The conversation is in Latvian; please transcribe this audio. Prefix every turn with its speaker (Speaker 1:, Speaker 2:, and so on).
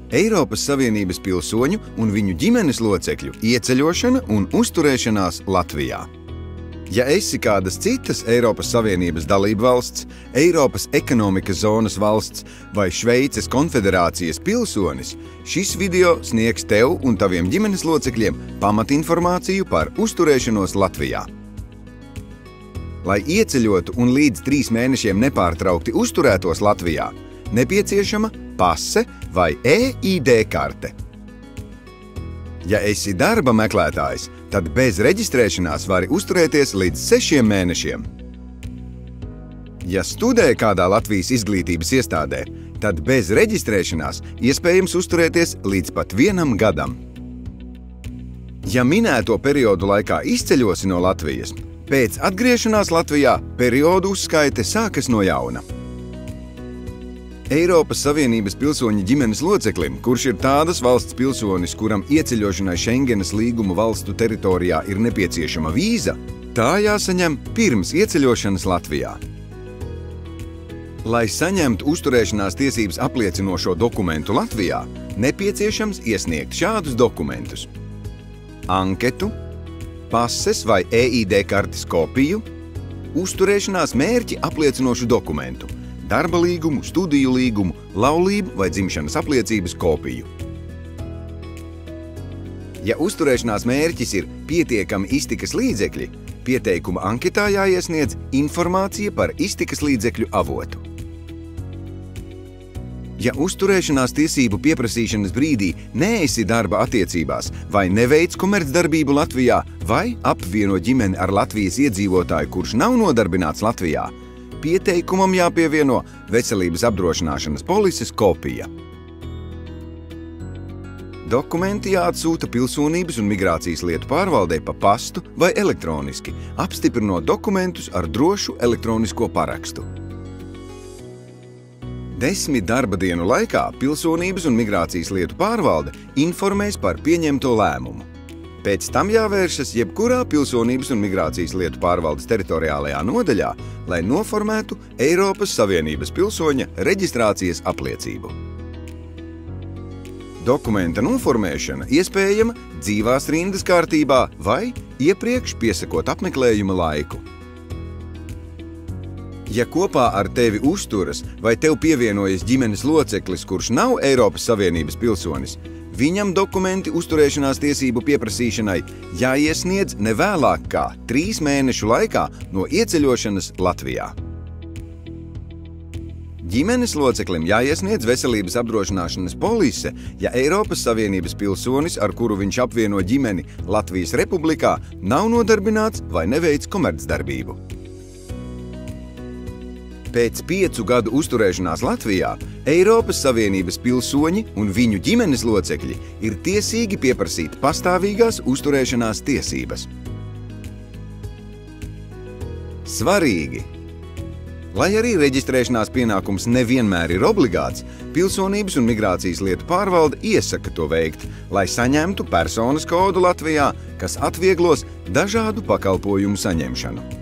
Speaker 1: Eiropas Savienības pilsoņu un viņu ģimenes locekļu ieceļošana un uzturēšanās Latvijā. Ja esi kādas citas Eiropas Savienības dalību valsts, Eiropas ekonomikas zonas valsts vai Šveices konfederācijas pilsonis, šis video sniegs tev un taviem ģimenes locekļiem pamatinformāciju par uzturēšanos Latvijā. Lai ieceļotu un līdz 3 mēnešiem nepārtraukti uzturētos Latvijā, nepieciešama pase vai e-ID karte. Ja esi darba meklētājs, tad bez reģistrēšanās vari uzturēties līdz 6 mēnešiem. Ja studē kādā Latvijas izglītības iestādē, tad bez reģistrēšanās iespējams uzturēties līdz pat 1 gadam. Ja minēto periodu laikā izceļosi no Latvijas, pēc atgriešanās Latvijā periodu uzskaite sākas no jauna. Eiropas Savienības pilsoņa ģimenes loceklim, kurš ir tādas valsts pilsonis, kuram ieceļošanai Schengenas līguma valstu teritorijā ir nepieciešama vīza, tā jāsaņem pirms ieceļošanas Latvijā. Lai saņemtu uzturēšanās tiesības apliecinošo dokumentu Latvijā, nepieciešams iesniegt šādus dokumentus: anketu, pases vai e-ID kartes kopiju, uzturēšanās mērķi apliecinošu dokumentu, darba līgumu, studiju līgumu, laulību vai dzimšanas apliecības kopiju. Ja uzturēšanās mērķis ir pietiekami iztikas līdzekļi, pieteikuma anketā jāiesniedz informācija par iztikas līdzekļu avotu. Ja uzturēšanās tiesību pieprasīšanas brīdī neesi darba attiecībās vai neveic komercdarbību Latvijā vai apvieno ģimeni ar Latvijas iedzīvotāju, kurš nav nodarbināts Latvijā, pieteikumam jāpievieno veselības apdrošināšanas polises kopija. Dokumenti jāatsūta Pilsonības un migrācijas lietu pārvaldei pa pastu vai elektroniski, apstiprinot dokumentus ar drošu elektronisko parakstu. 10 darba dienu laikā Pilsonības un migrācijas lietu pārvalde informēs par pieņemto lēmumu. Pēc tam jāvēršas jebkurā Pilsonības un migrācijas lietu pārvaldes teritoriālajā nodaļā, lai noformētu Eiropas Savienības pilsoņa reģistrācijas apliecību. Dokumenta noformēšana iespējama dzīvās rindas kārtībā vai iepriekš piesakot apmeklējuma laiku. Ja kopā ar tevi uzturas vai tev pievienojas ģimenes loceklis, kurš nav Eiropas Savienības pilsonis, viņam dokumenti uzturēšanās tiesību pieprasīšanai jāiesniedz ne vēlāk kā 3 mēnešu laikā no ieceļošanas Latvijā. Ģimenes loceklim jāiesniedz veselības apdrošināšanas polise, ja Eiropas Savienības pilsonis, ar kuru viņš apvieno ģimeni Latvijas Republikā, nav nodarbināts vai neveic komercdarbību. Pēc 5 gadu uzturēšanās Latvijā Eiropas Savienības pilsoņi un viņu ģimenes locekļi ir tiesīgi pieprasīt pastāvīgās uzturēšanās tiesības. Svarīgi! Lai arī reģistrēšanās pienākums nevienmēr ir obligāts, Pilsonības un migrācijas lietu pārvalde iesaka to veikt, lai saņemtu personas kodu Latvijā, kas atvieglos dažādu pakalpojumu saņemšanu.